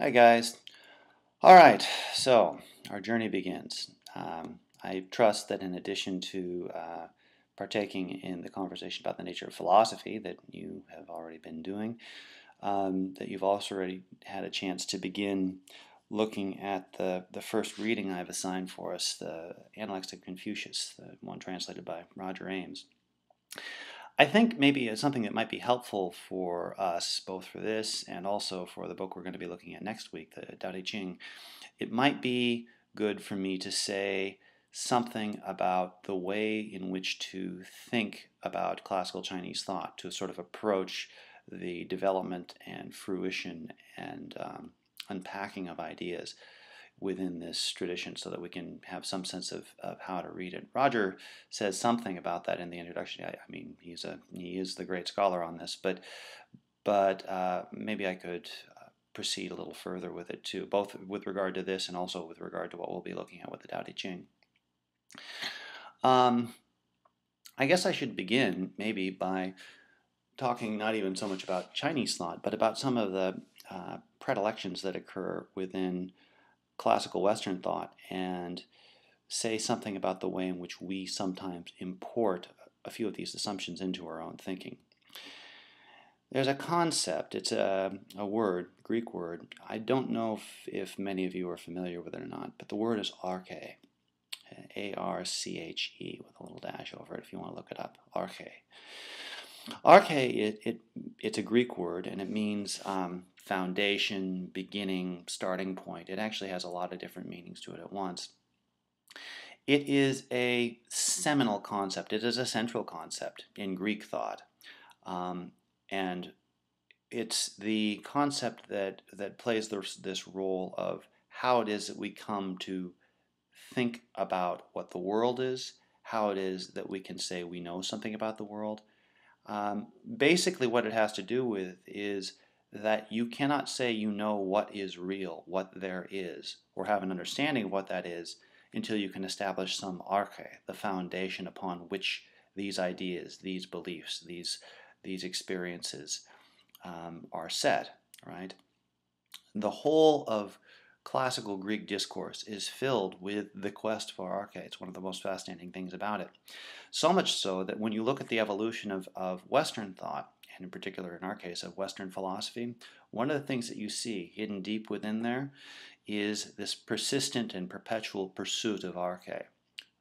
Hi guys. All right, so our journey begins. I trust that in addition to partaking in the conversation about the nature of philosophy that you have already been doing, that you've also already had a chance to begin looking at the first reading I've assigned for us, the Analects of Confucius, the one translated by Roger Ames. I think maybe it's something that might be helpful for us, both for this and also for the book we're going to be looking at next week, the Tao Te Ching. It might be good for me to say something about the way in which to think about classical Chinese thought, to sort of approach the development and fruition and unpacking of ideas within this tradition so that we can have some sense of how to read it. Roger says something about that in the introduction. I mean, he is the great scholar on this, but maybe I could proceed a little further with it too, both with regard to this and also with regard to what we'll be looking at with the Tao Te Ching. I guess I should begin maybe by talking not even so much about Chinese thought, but about some of the predilections that occur within classical Western thought and say something about the way in which we sometimes import a few of these assumptions into our own thinking. There's a concept, it's a word, Greek word. I don't know if many of you are familiar with it or not, but the word is arche, A-R-C-H-E, with a little dash over it if you want to look it up, arche. Arche, it's a Greek word, and it means foundation, beginning, starting point. It actually has a lot of different meanings to it at once. It is a seminal concept. It is a central concept in Greek thought. And it's the concept that plays this role of how it is that we come to think about what the world is, how it is that we can say we know something about the world. Basically, what it has to do with is that you cannot say you know what is real, what there is, or have an understanding of what that is until you can establish some arche, the foundation upon which these ideas, these beliefs, these experiences are set, right? The whole of classical Greek discourse is filled with the quest for arche. It's one of the most fascinating things about it. So much so that when you look at the evolution of Western thought, and in particular in our case of Western philosophy, one of the things that you see hidden deep within there is this persistent and perpetual pursuit of arche,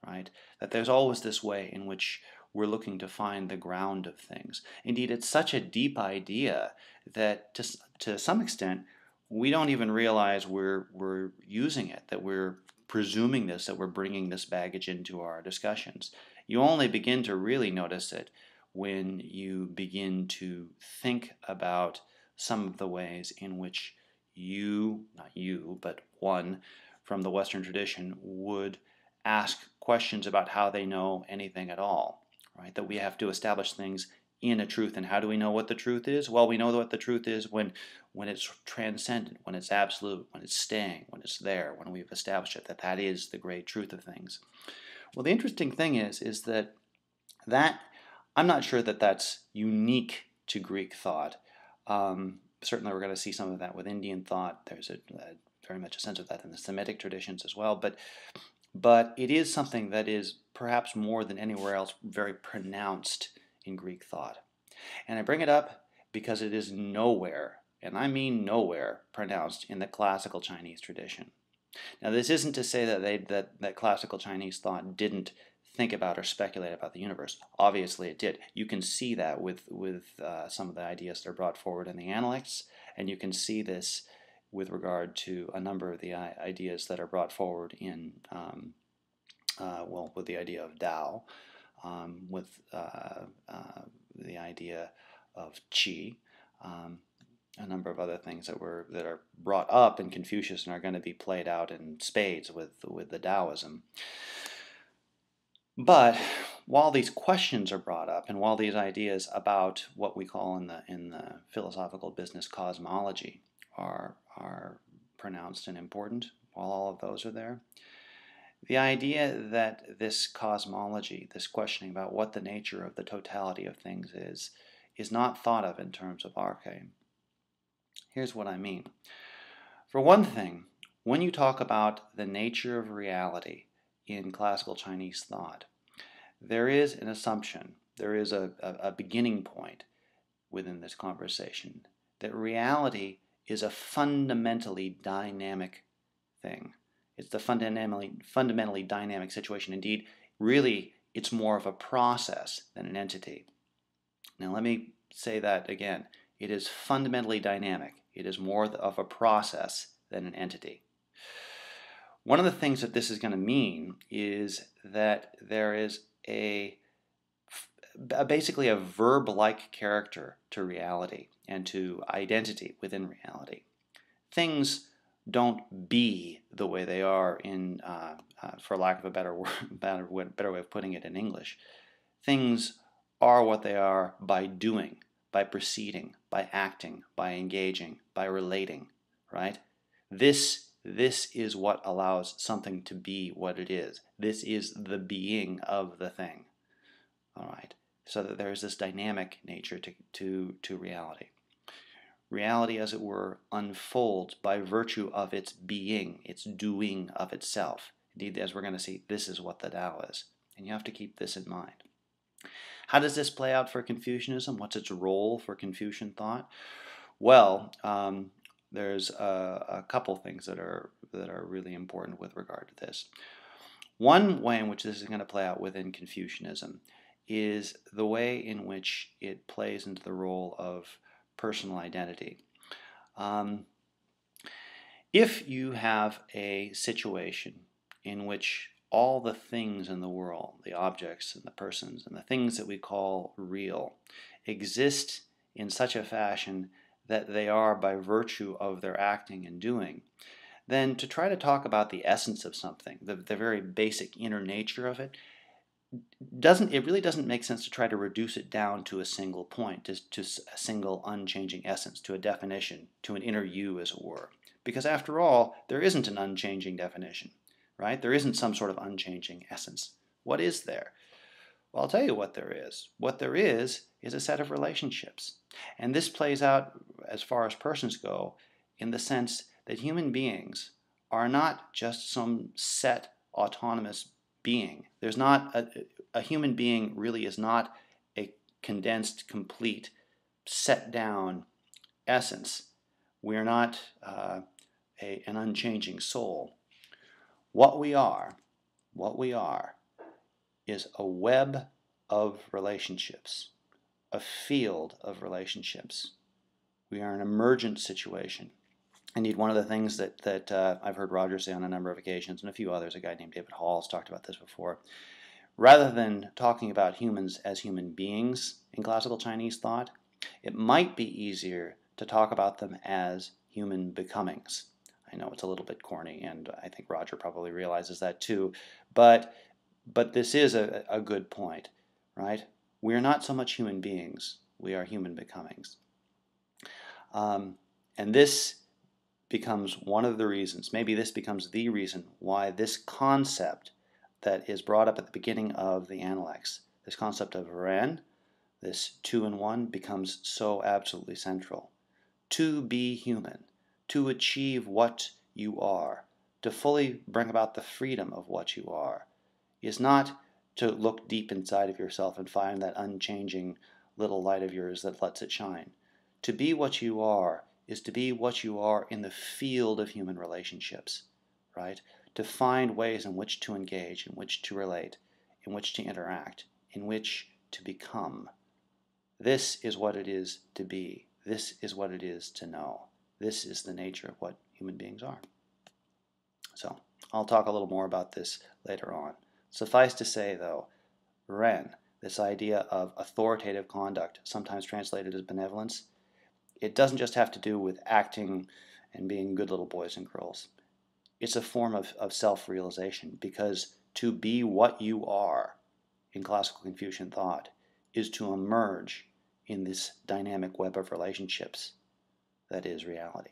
right? That there's always this way in which we're looking to find the ground of things. Indeed, it's such a deep idea that to some extent, we don't even realize we're using it, that we're presuming this, that we're bringing this baggage into our discussions. You only begin to really notice it when you begin to think about some of the ways in which you, not you, but one from the Western tradition would ask questions about how they know anything at all, right? That we have to establish things in a truth. And how do we know what the truth is? Well, we know what the truth is when it's transcendent, when it's absolute, when it's staying, when it's there, when we've established it, that is the great truth of things. Well, the interesting thing is that I'm not sure that that's unique to Greek thought. Certainly, we're going to see some of that with Indian thought. There's very much a sense of that in the Semitic traditions as well. But it is something that is perhaps more than anywhere else very pronounced in Greek thought. And I bring it up because it is nowhere, and I mean nowhere, pronounced in the classical Chinese tradition. Now, this isn't to say that classical Chinese thought didn't think about or speculate about the universe. Obviously, it did. You can see that with some of the ideas that are brought forward in the Analects, and you can see this with regard to a number of the ideas that are brought forward in, with the idea of Tao, with the idea of Qi, a number of other things that are brought up in Confucius and are going to be played out in spades with the Taoism. But while these questions are brought up, and while these ideas about what we call in the philosophical business cosmology are pronounced and important, while all of those are there, the idea that this cosmology, this questioning about what the nature of the totality of things is not thought of in terms of arche. Here's what I mean. For one thing, when you talk about the nature of reality in classical Chinese thought, there is an assumption, there is a beginning point within this conversation, that reality is a fundamentally dynamic thing. It's the fundamentally dynamic situation. Indeed, really, it's more of a process than an entity. Now, let me say that again. It is fundamentally dynamic. It is more of a process than an entity. One of the things that this is going to mean is that there is basically a verb-like character to reality and to identity within reality. Things don't be the way they are in, for lack of a better way of putting it in English. Things are what they are by doing, by proceeding, by acting, by engaging, by relating, right? This is what allows something to be what it is. This is the being of the thing, all right? So that there is this dynamic nature to reality. Reality, as it were, unfolds by virtue of its being, its doing of itself. Indeed, as we're going to see, this is what the Tao is. And you have to keep this in mind. How does this play out for Confucianism? What's its role for Confucian thought? Well, there's a couple things that are really important with regard to this. One way in which this is going to play out within Confucianism is the way in which it plays into the role of personal identity. If you have a situation in which all the things in the world, the objects and the persons and the things that we call real, exist in such a fashion that they are by virtue of their acting and doing, then to try to talk about the essence of something, the very basic inner nature of it, it really doesn't make sense to try to reduce it down to a single point, to a single unchanging essence, to a definition, to an inner you, as it were. Because after all, there isn't an unchanging definition, right? There isn't some sort of unchanging essence. What is there? Well, I'll tell you what there is. What there is a set of relationships. And this plays out, as far as persons go, in the sense that human beings are not just some set autonomous being. There's not a human being really is not a condensed, complete, set down essence. We are not an unchanging soul. What we are is a web of relationships, a field of relationships. We are an emergent situation. Indeed, one of the things that I've heard Roger say on a number of occasions, and a few others, a guy named David Hall has talked about this before, rather than talking about humans as human beings in classical Chinese thought, it might be easier to talk about them as human becomings. I know it's a little bit corny, and I think Roger probably realizes that too, but this is a good point, right? We are not so much human beings, we are human becomings. And this becomes one of the reasons, maybe this becomes the reason why this concept that is brought up at the beginning of the Analects, this concept of Ren, this two in one, becomes so absolutely central. To be human, to achieve what you are, to fully bring about the freedom of what you are, is not to look deep inside of yourself and find that unchanging little light of yours that lets it shine. To be what you are is to be what you are in the field of human relationships, right? To find ways in which to engage, in which to relate, in which to interact, in which to become. This is what it is to be. This is what it is to know. This is the nature of what human beings are. So, I'll talk a little more about this later on. Suffice to say, though, Ren, this idea of authoritative conduct, sometimes translated as benevolence, it doesn't just have to do with acting and being good little boys and girls. It's a form of self-realization, because to be what you are in classical Confucian thought is to emerge in this dynamic web of relationships that is reality.